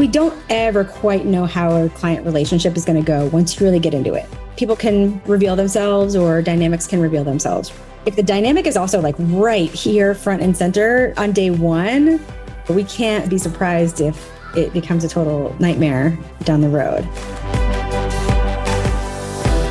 We don't ever quite know how a client relationship is going to go once you really get into it. People can reveal themselves or dynamics can reveal themselves. If the dynamic is also like right here, front and center on day one, we can't be surprised if it becomes a total nightmare down the road.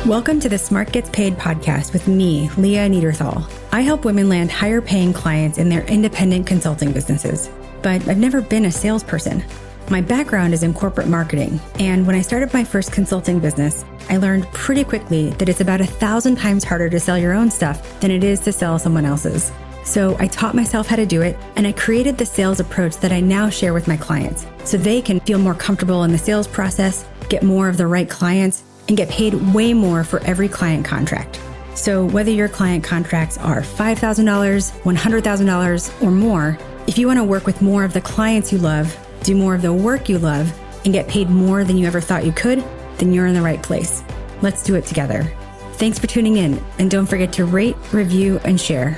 Welcome to the Smart Gets Paid podcast with me, Leah Niederthal. I help women land higher paying clients in their independent consulting businesses, but I've never been a salesperson. My background is in corporate marketing, and when I started my first consulting business, I learned pretty quickly that it's about 1,000 times harder to sell your own stuff than it is to sell someone else's. So I taught myself how to do it, and I created the sales approach that I now share with my clients so they can feel more comfortable in the sales process, get more of the right clients, and get paid way more for every client contract. So whether your client contracts are $5,000, $100,000, or more, if you want to work with more of the clients you love, do more of the work you love, and get paid more than you ever thought you could, then you're in the right place. Let's do it together. Thanks for tuning in, and don't forget to rate, review, and share.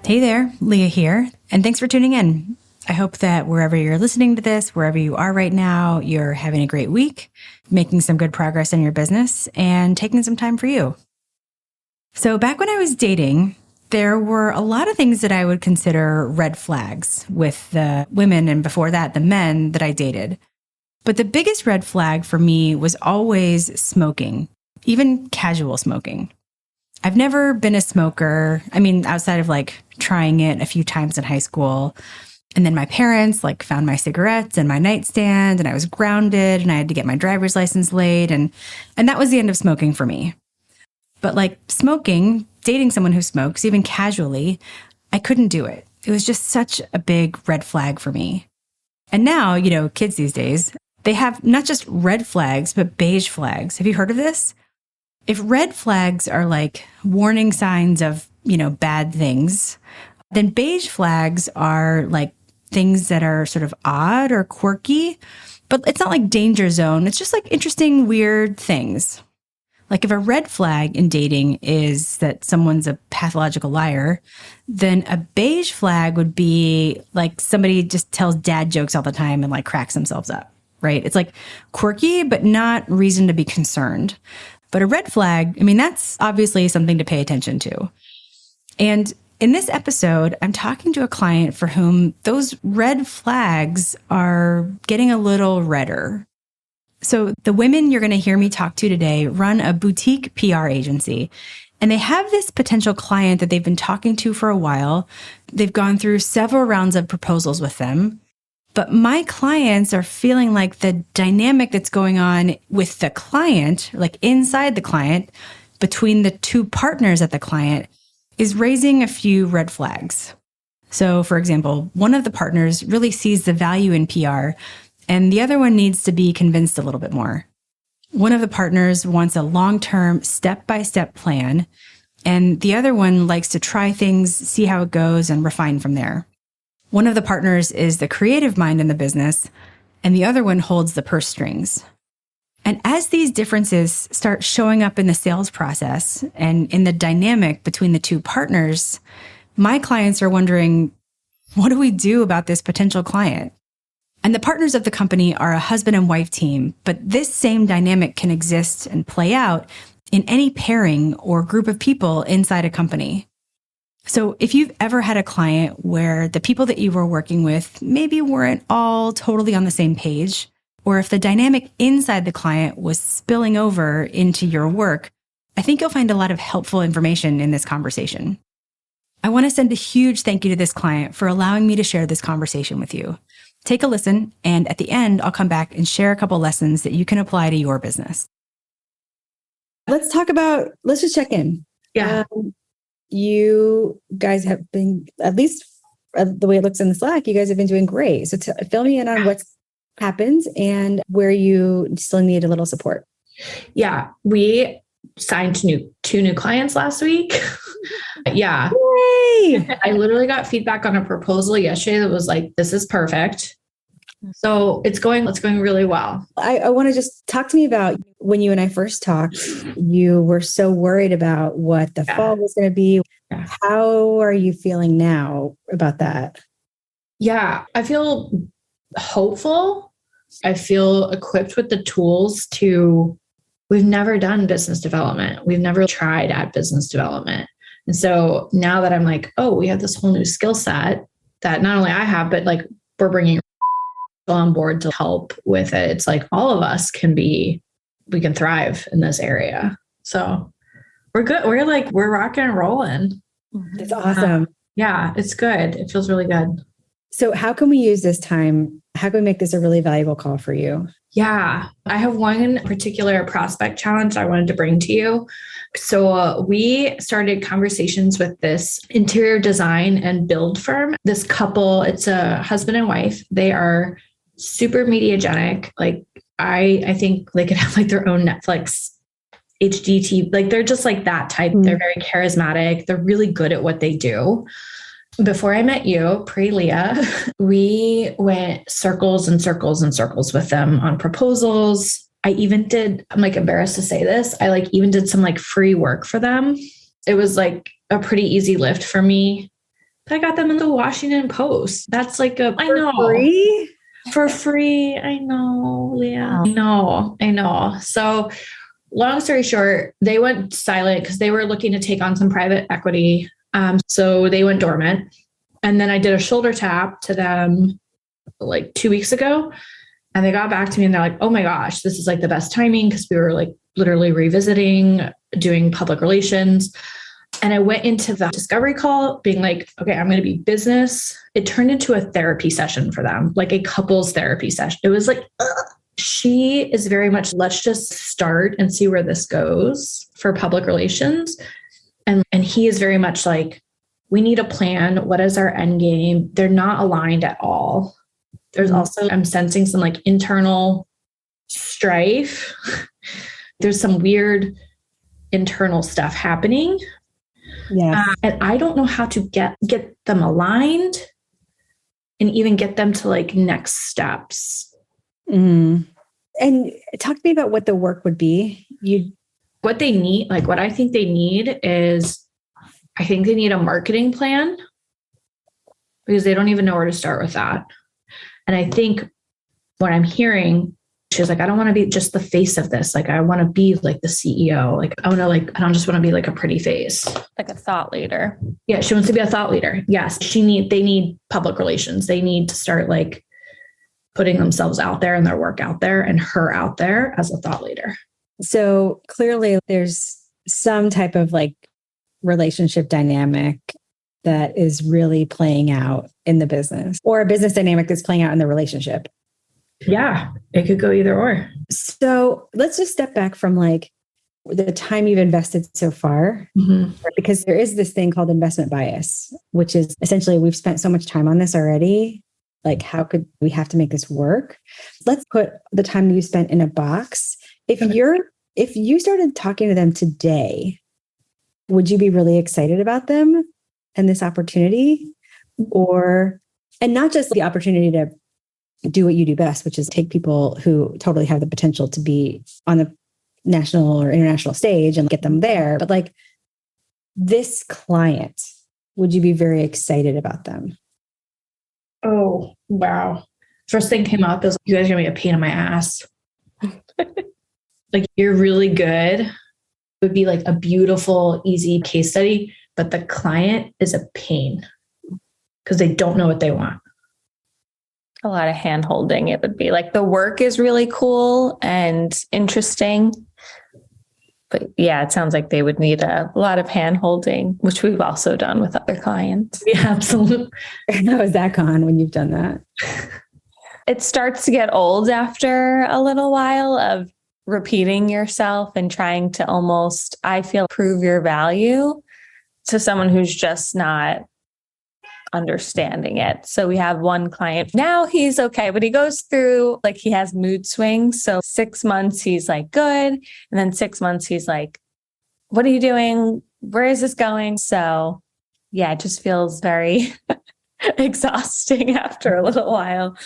Hey there, Leah here, and thanks for tuning in. I hope that wherever you're listening to this, wherever you are right now, you're having a great week, making some good progress in your business, and taking some time for you. So back when I was dating, there were a lot of things that I would consider red flags with the women and before that, the men that I dated. But the biggest red flag for me was always smoking, even casual smoking. I've never been a smoker. I mean, outside of like trying it a few times in high school. And then my parents like found my cigarettes in my nightstand and I was grounded and I had to get my driver's license late. And that was the end of smoking for me. But like smoking, dating someone who smokes, even casually, I couldn't do it. It was just such a big red flag for me. And now, kids these days, they have not just red flags, but beige flags. Have you heard of this? If red flags are like warning signs of, bad things, then beige flags are like things that are sort of odd or quirky, but it's not like danger zone. It's just like interesting, weird things. Like if a red flag in dating is that someone's a pathological liar, then a beige flag would be like somebody just tells dad jokes all the time and like cracks themselves up, right? It's like quirky, but not reason to be concerned. But a red flag, that's obviously something to pay attention to. And in this episode, I'm talking to a client for whom those red flags are getting a little redder. So the women you're going to hear me talk to today run a boutique PR agency, and they have this potential client that they've been talking to for a while. They've gone through several rounds of proposals with them, but my clients are feeling like the dynamic that's going on with the client, like inside the client, between the two partners at the client, is raising a few red flags. So for example, one of the partners really sees the value in PR, and the other one needs to be convinced a little bit more. One of the partners wants a long-term, step-by-step plan, and the other one likes to try things, see how it goes, and refine from there. One of the partners is the creative mind in the business, and the other one holds the purse strings. And as these differences start showing up in the sales process and in the dynamic between the two partners, my clients are wondering, what do we do about this potential client? And the partners of the company are a husband and wife team, but this same dynamic can exist and play out in any pairing or group of people inside a company. So if you've ever had a client where the people that you were working with maybe weren't all totally on the same page, or if the dynamic inside the client was spilling over into your work, I think you'll find a lot of helpful information in this conversation. I want to send a huge thank you to this client for allowing me to share this conversation with you. Take a listen, and at the end, I'll come back and share a couple lessons that you can apply to your business. Let's just check in. Yeah. You guys have been, at least the way it looks in the Slack, you guys have been doing great. So fill me in on what's happened and where you still need a little support. Yeah. We signed two new clients last week. Yeah. Yay! I literally got feedback on a proposal yesterday that was like, this is perfect. So it's going really well. I want to just talk to me about when you and I first talked, you were so worried about what the fall was going to be. Yeah. How are you feeling now about that? Yeah, I feel hopeful. I feel equipped with the tools to, we've never done business development. We've never tried at business development. And so now that I'm like, oh, we have this whole new skill set that not only I have, but like we're bringing on board to help with it. It's like all of us we can thrive in this area. So we're good. We're rocking and rolling. That's awesome. Yeah, it's good. It feels really good. So how can we use this time? How can we make this a really valuable call for you? Yeah, I have one particular prospect challenge I wanted to bring to you. So we started conversations with this interior design and build firm. This couple, it's a husband and wife. They are super mediagenic. Like I think they could have like their own Netflix HDT. Like they're just like that type. They're very charismatic. They're really good at what they do. Before I met you, pre-Leah, we went circles and circles and circles with them on proposals. I even did, I'm like embarrassed to say this, I like even did some like free work for them. It was like a pretty easy lift for me. I got them in the Washington Post. That's like I know. Free? For free. I know, Leah. I know. So long story short, they went silent because they were looking to take on some private equity. So they went dormant. And then I did a shoulder tap to them like 2 weeks ago. And they got back to me and they're like, oh my gosh, this is like the best timing because we were like literally revisiting, doing public relations. And I went into the discovery call being like, okay, I'm going to be business. It turned into a therapy session for them, like a couples therapy session. It was like, she is very much, let's just start and see where this goes for public relations. And he is very much like, we need a plan. What is our end game? They're not aligned at all. There's also, I'm sensing some like internal strife. There's some weird internal stuff happening. Yeah. And I don't know how to get them aligned and even get them to like next steps. And talk to me about what the work would be. What they need, like what I think they need is, I think they need a marketing plan because they don't even know where to start with that. And I think what I'm hearing, she's like, I don't want to be just the face of this. Like, I want to be like the CEO. Like, I don't just want to be like a pretty face. Like a thought leader. Yeah. She wants to be a thought leader. Yes. They need public relations. They need to start like putting themselves out there and their work out there and her out there as a thought leader. So clearly there's some type of like relationship dynamic that is really playing out in the business, or a business dynamic that's playing out in the relationship. Yeah, it could go either or. So let's just step back from like the time you've invested so far, because there is this thing called investment bias, which is essentially we've spent so much time on this already. Like, how could we have to make this work? Let's put the time you spent in a box. If you started talking to them today, would you be really excited about them and this opportunity? And not just the opportunity to do what you do best, which is take people who totally have the potential to be on the national or international stage and get them there, but like this client, would you be very excited about them? Oh, wow. First thing came up is you guys are going to be a pain in my ass. Like, you're really good. It would be like a beautiful, easy case study, but the client is a pain because they don't know what they want. A lot of hand holding. It would be like the work is really cool and interesting. But yeah, it sounds like they would need a lot of hand holding, which we've also done with other clients. Yeah, absolutely. How has that gone when you've done that? It starts to get old after a little while of repeating yourself and trying to almost, I feel, prove your value to someone who's just not understanding it. So we have one client now, he's okay, but he goes through, like, he has mood swings. So 6 months he's like good, and then 6 months he's like, what are you doing? Where is this going? So yeah, it just feels very exhausting after a little while.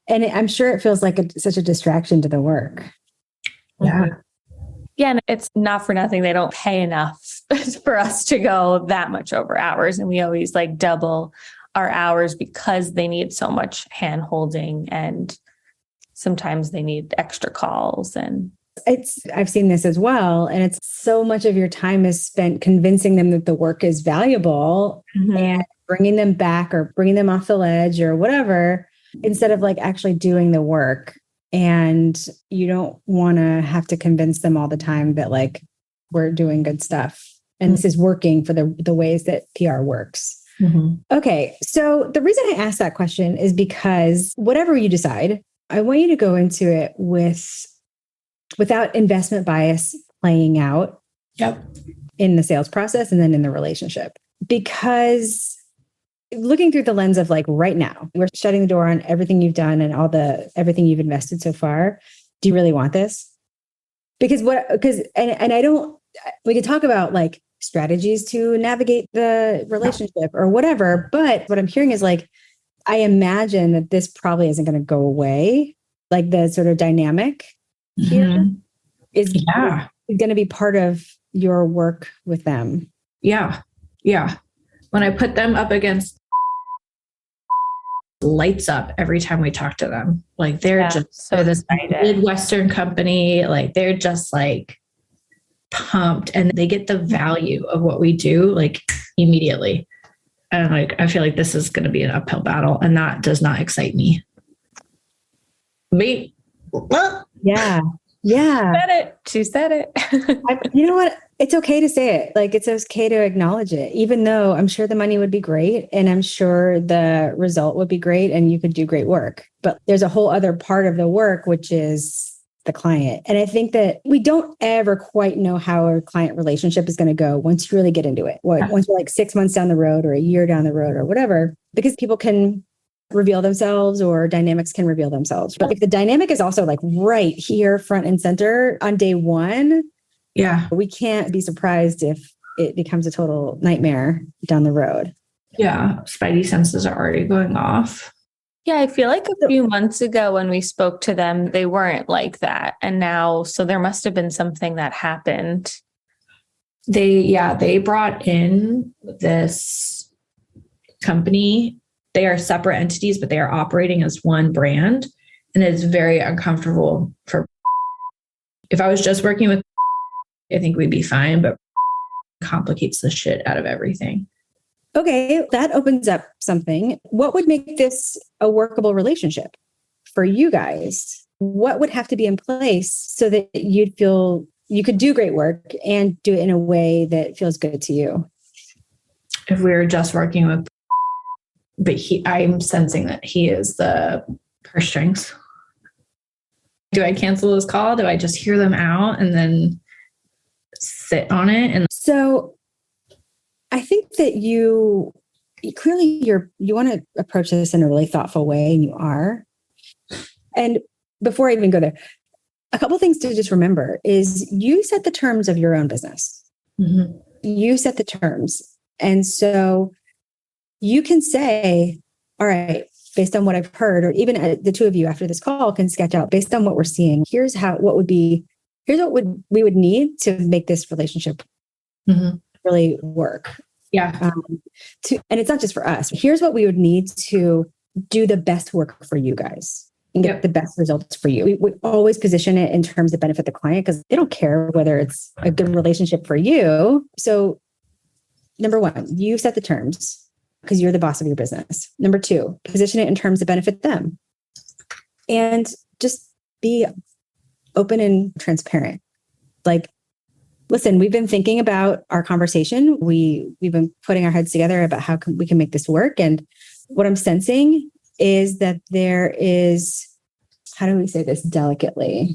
And I'm sure it feels like such a distraction to the work. Yeah. Yeah, and it's not for nothing. They don't pay enough for us to go that much over hours. And we always like double our hours because they need so much hand holding, and sometimes they need extra calls. And I've seen this as well. And it's so much of your time is spent convincing them that the work is valuable and bringing them back or bringing them off the ledge or whatever, instead of like actually doing the work. And you don't want to have to convince them all the time that like we're doing good stuff and this is working for the ways that PR works. Okay. So the reason I asked that question is because whatever you decide, I want you to go into it without investment bias playing out in the sales process and then in the relationship. Because looking through the lens of like right now, we're shutting the door on everything you've done and everything you've invested so far. Do you really want this? Because I don't, we can talk about like strategies to navigate the relationship or whatever. But what I'm hearing is like, I imagine that this probably isn't going to go away. Like the sort of dynamic here is going to be part of your work with them. Yeah. Yeah. When I put them up against lights up every time we talk to them, like they're just so this Midwestern company, like they're just like pumped and they get the value of what we do like immediately. And like, I feel like this is going to be an uphill battle and that does not excite me. Yeah. Said it. She said it. You know what? It's okay to say it. Like it's okay to acknowledge it, even though I'm sure the money would be great and I'm sure the result would be great and you could do great work. But there's a whole other part of the work, which is the client. And I think that we don't ever quite know how a client relationship is going to go once you really get into it. Once you're like 6 months down the road or a year down the road or whatever, because people can reveal themselves or dynamics can reveal themselves. But if the dynamic is also like right here, front and center on day one, we can't be surprised if it becomes a total nightmare down the road. Yeah. Spidey senses are already going off. Yeah, I feel like a few months ago when we spoke to them, they weren't like that. And now, so there must have been something that happened. They brought in this company. They are separate entities, but they are operating as one brand. And it's very uncomfortable if I was just working with, I think we'd be fine, but complicates the shit out of everything. Okay, that opens up something. What would make this a workable relationship for you guys? What would have to be in place so that you'd feel you could do great work and do it in a way that feels good to you? If we were just working with, but I'm sensing that he is the purse strings. Do I cancel this call? Do I just hear them out and then sit on it? And so I think that you want to approach this in a really thoughtful way, and you are. And before I even go there, a couple of things to just remember is you set the terms of your own business. You set the terms. And so you can say, all right, based on what I've heard, or even the two of you after this call can sketch out based on what we're seeing. Here's what we would need to make this relationship really work. Yeah. And it's not just for us. Here's what we would need to do the best work for you guys and get the best results for you. We always position it in terms that benefit the client because they don't care whether it's a good relationship for you. So number one, you set the terms because you're the boss of your business. Number two, position it in terms that benefit them. And just be open and transparent. Like, listen, we've been thinking about our conversation. We've been putting our heads together about how we can make this work. And what I'm sensing is that there is, how do we say this delicately?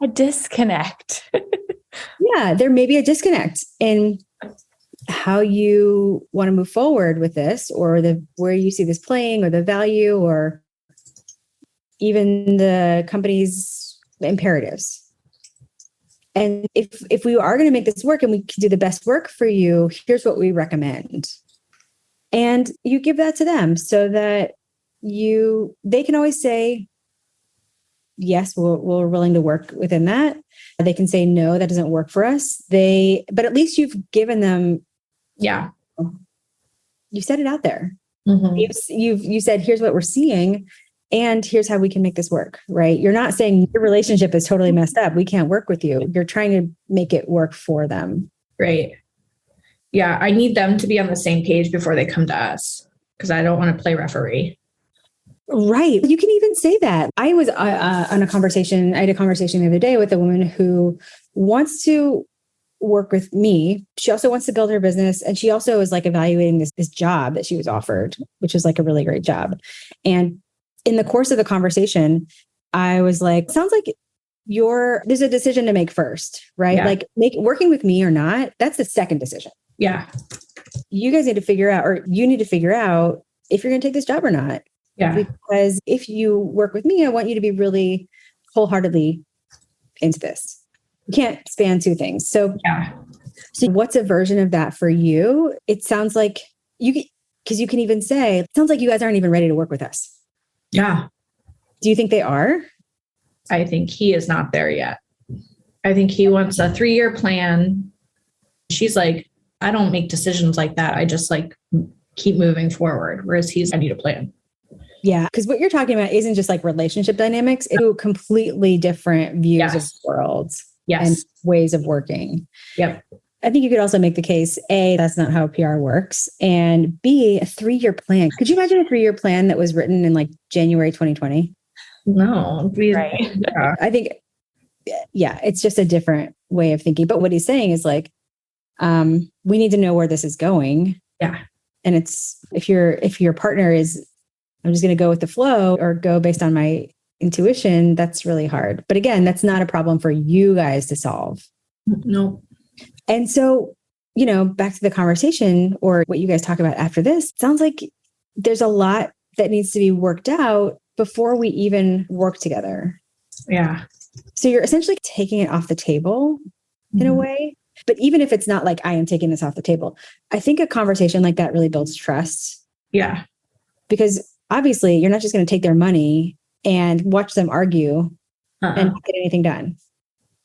A disconnect. Yeah, there may be a disconnect in how you want to move forward with this, or where you see this playing, or the value, or even the company's imperatives. And if we are going to make this work and we can do the best work for you, here's what we recommend. And you give that to them so that they can always say, yes, we're willing to work within that. They can say, no, that doesn't work for us. But at least you've given them you set it out there. Mm-hmm. You said, here's what we're seeing and here's how we can make this work, right? You're not saying your relationship is totally messed up, we can't work with you. You're trying to make it work for them. Right. Yeah. I need them to be on the same page before they come to us because I don't want to play referee. Right. You can even say that. I was on a conversation. I had a conversation the other day with a woman who wants to work with me. She also wants to build her business. And she also is like evaluating this job that she was offered, which is like a really great job. And in the course of the conversation, I was like, sounds like there's a decision to make first, right? Yeah. Like working with me or not, that's the second decision. Yeah. You guys need to figure out, or you need to figure out if you're going to take this job or not. Yeah. Because if you work with me, I want you to be really wholeheartedly into this. You can't span two things. So what's a version of that for you? It sounds like because you can even say, it sounds like you guys aren't even ready to work with us. Yeah. Do you think they are? I think he is not there yet. I think he wants a 3-year plan. She's like, I don't make decisions like that. I just like keep moving forward. Whereas I need a plan. Yeah. Because what you're talking about isn't just like relationship dynamics. It's completely different views of worlds and ways of working. Yep. I think you could also make the case, A, that's not how PR works. And B, a 3-year plan. Could you imagine a 3-year plan that was written in like January 2020? No. Right. Yeah. I think, it's just a different way of thinking. But what he's saying is like, we need to know where this is going. Yeah. And it's, if your partner is, I'm just going to go with the flow or go based on my intuition, that's really hard. But again, that's not a problem for you guys to solve. No. And so, back to the conversation or what you guys talk about after this, sounds like there's a lot that needs to be worked out before we even work together. Yeah. So you're essentially taking it off the table in a way. But even if it's not like, I am taking this off the table, I think a conversation like that really builds trust. Yeah. Because obviously you're not just going to take their money and watch them argue and not get anything done.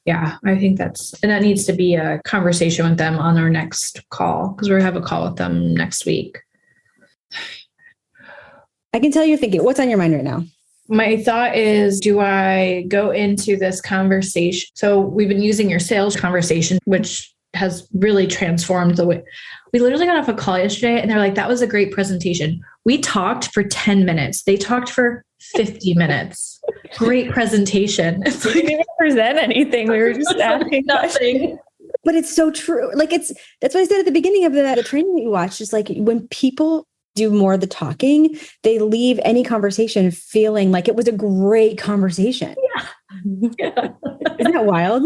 Yeah, I think that needs to be a conversation with them on our next call because we're going to have a call with them next week. I can tell you're thinking, what's on your mind right now? My thought is, do I go into this conversation? So we've been using your sales conversation, which has really transformed the way we literally got off a call yesterday and they're like, that was a great presentation. We talked for 10 minutes. They talked for 50 minutes. Great presentation. We didn't even present anything. We were just asking nothing. But it's so true. Like that's what I said at the beginning of the training that you watched. Just like when people do more of the talking, they leave any conversation feeling like it was a great conversation. Yeah. Isn't that wild?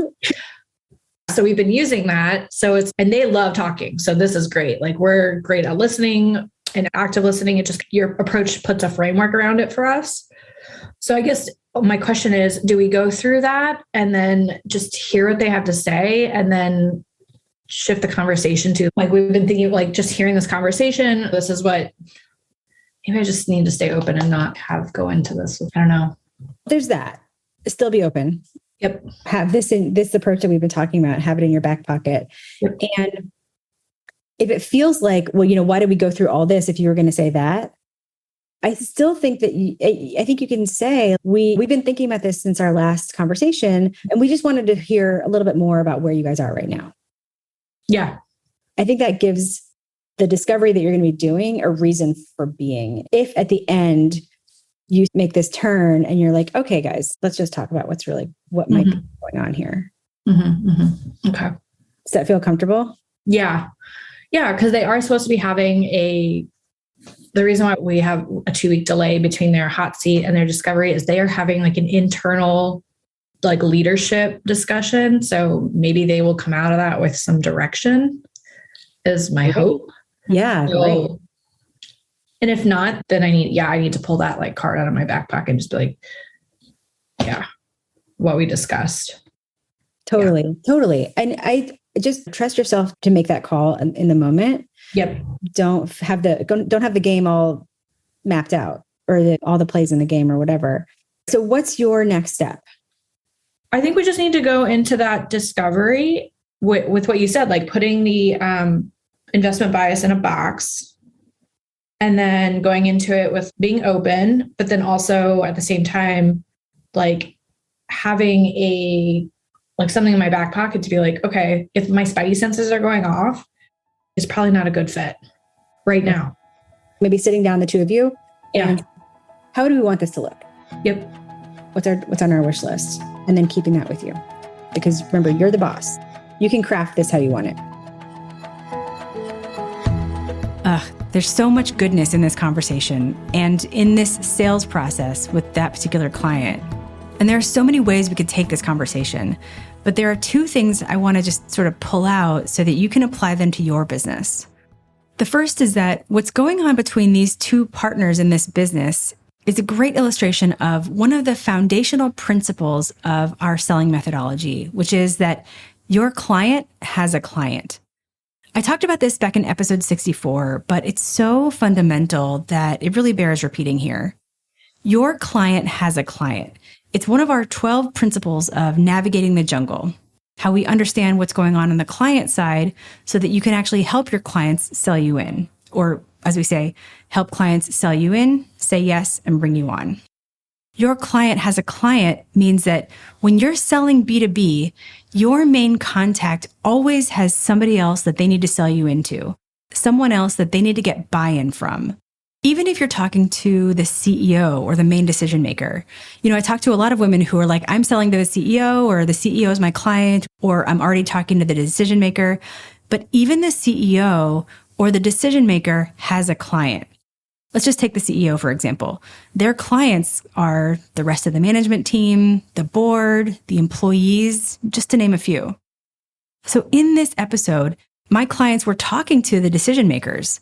So we've been using that. And they love talking. So this is great. Like we're great at listening and active listening. It just, your approach puts a framework around it for us. So I guess my question is, do we go through that and then just hear what they have to say and then shift the conversation to like, we've been thinking like just hearing this conversation, this is what, maybe I just need to stay open and not go into this. I don't know. There's that. Still be open. Yep. Have this approach that we've been talking about, have it in your back pocket. Yep. And if it feels like, well, why did we go through all this if you were going to say that? I still think that I think you can say we've been thinking about this since our last conversation, and we just wanted to hear a little bit more about where you guys are right now. Yeah. I think that gives the discovery that you're going to be doing a reason for being. If at the end you make this turn and you're like, okay, guys, let's just talk about what might be going on here. Mm-hmm, mm-hmm. Okay. Does that feel comfortable? Yeah. Yeah. Because they are supposed to be having the reason why we have a 2-week delay between their hot seat and their discovery is they are having like an internal like leadership discussion. So maybe they will come out of that with some direction is my hope. Yeah. Great. And if not, then I need to pull that like card out of my back pocket and just be like, yeah, what we discussed. Totally. Yeah. Totally. And I just trust yourself to make that call in the moment. Yep. Don't have the game all mapped out or all the plays in the game or whatever. So what's your next step? I think we just need to go into that discovery with what you said, like putting the investment bias in a box And then going into it with being open, but then also at the same time, like having something in my back pocket to be like, okay, if my spidey senses are going off, it's probably not a good fit right now. Maybe sitting down, the two of you. Yeah. And how do we want this to look? Yep. What's on our wish list? And then keeping that with you. Because remember, you're the boss. You can craft this how you want it. There's so much goodness in this conversation and in this sales process with that particular client. And there are so many ways we could take this conversation. But there are two things I want to just sort of pull out so that you can apply them to your business. The first is that what's going on between these two partners in this business is a great illustration of one of the foundational principles of our selling methodology, which is that your client has a client. I talked about this back in episode 64, but it's so fundamental that it really bears repeating here. Your client has a client. It's one of our 12 principles of navigating the jungle, how we understand what's going on the client side so that you can actually help your clients sell you in. Or as we say, help clients sell you in, say yes, and bring you on. Your client has a client means that when you're selling B2B, your main contact always has somebody else that they need to sell you into, someone else that they need to get buy-in from. Even if you're talking to the CEO or the main decision maker. I talk to a lot of women who are like, I'm selling to the CEO, or the CEO is my client, or I'm already talking to the decision maker. But even the CEO or the decision maker has a client. Let's just take the CEO, for example. Their clients are the rest of the management team, the board, the employees, just to name a few. So in this episode, my clients were talking to the decision makers,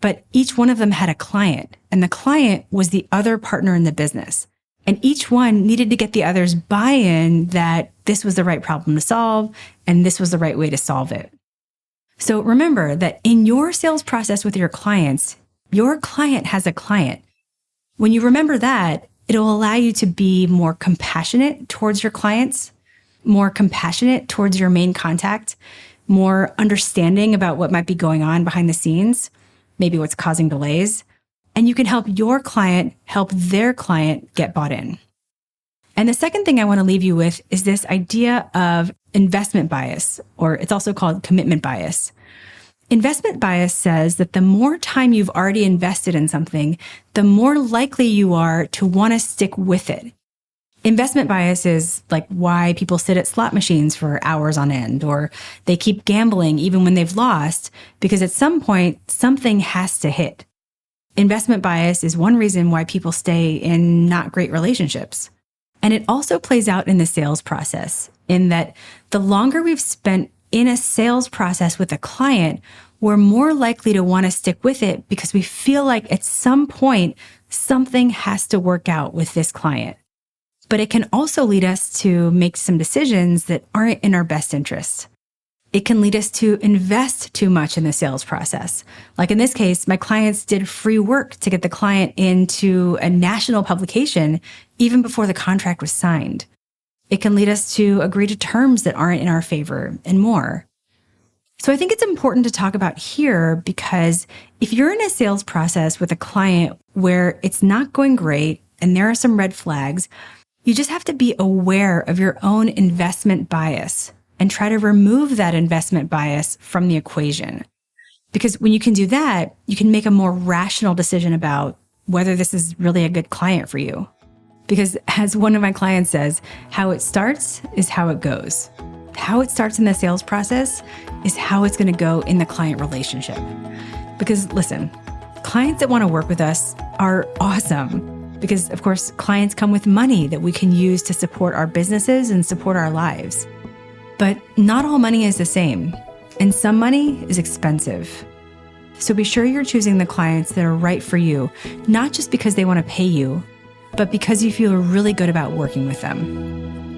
but each one of them had a client, and the client was the other partner in the business. And each one needed to get the other's buy-in that this was the right problem to solve, and this was the right way to solve it. So remember that in your sales process with your clients, your client has a client. When you remember that, it'll allow you to be more compassionate towards your clients, more compassionate towards your main contact, more understanding about what might be going on behind the scenes, maybe what's causing delays, and you can help your client help their client get bought in. And the second thing I want to leave you with is this idea of investment bias, or it's also called commitment bias. Investment bias says that the more time you've already invested in something, the more likely you are to want to stick with it. Investment bias is like why people sit at slot machines for hours on end, or they keep gambling even when they've lost, because at some point, something has to hit. Investment bias is one reason why people stay in not great relationships. And it also plays out in the sales process, in that the longer we've spent in a sales process with a client, we're more likely to want to stick with it because we feel like at some point, something has to work out with this client. But it can also lead us to make some decisions that aren't in our best interest. It can lead us to invest too much in the sales process. Like in this case, my clients did free work to get the client into a national publication even before the contract was signed. It can lead us to agree to terms that aren't in our favor and more. So I think it's important to talk about here because if you're in a sales process with a client where it's not going great and there are some red flags, you just have to be aware of your own investment bias and try to remove that investment bias from the equation. Because when you can do that, you can make a more rational decision about whether this is really a good client for you. Because as one of my clients says, how it starts is how it goes. How it starts in the sales process is how it's going to go in the client relationship. Because listen, clients that want to work with us are awesome. Because of course, clients come with money that we can use to support our businesses and support our lives. But not all money is the same, and some money is expensive. So be sure you're choosing the clients that are right for you, not just because they want to pay you, but because you feel really good about working with them.